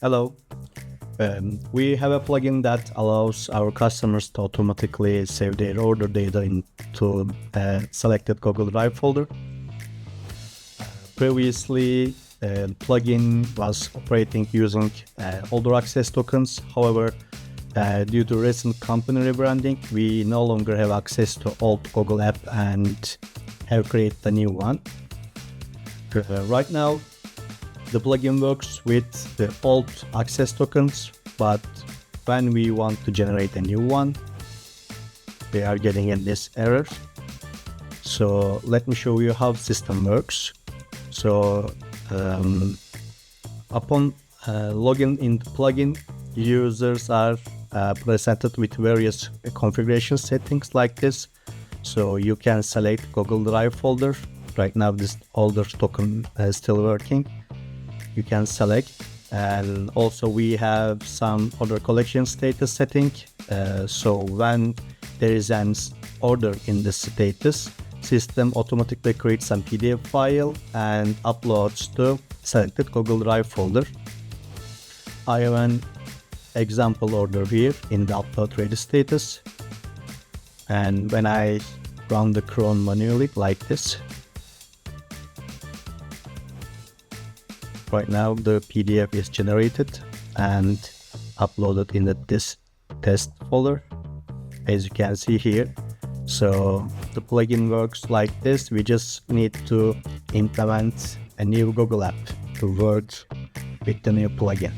Hello. We have a plugin that allows our customers to automatically save their order data into a selected Google Drive folder. Previously, the plugin was operating using older access tokens. However, due to recent company rebranding, we no longer have access to old Google app and have created a new one. Right now, the plugin works with the old access tokens, but when we want to generate a new one, we are getting in this error. So let me show you how the system works. So upon login in the plugin, users are presented with various configuration settings like this. So you can select Google Drive folder. Right now this older token is still working. You can select, and also we have some order collection status setting. So when there is an order in the status, system automatically creates some PDF file and uploads to selected Google Drive folder. I have an example order here in the upload ready status, and when I run the cron manually like this, right now the PDF is generated and uploaded in this test folder, as you can see here. So the plugin works like this. We just need to implement a new Google app to work with the new plugin.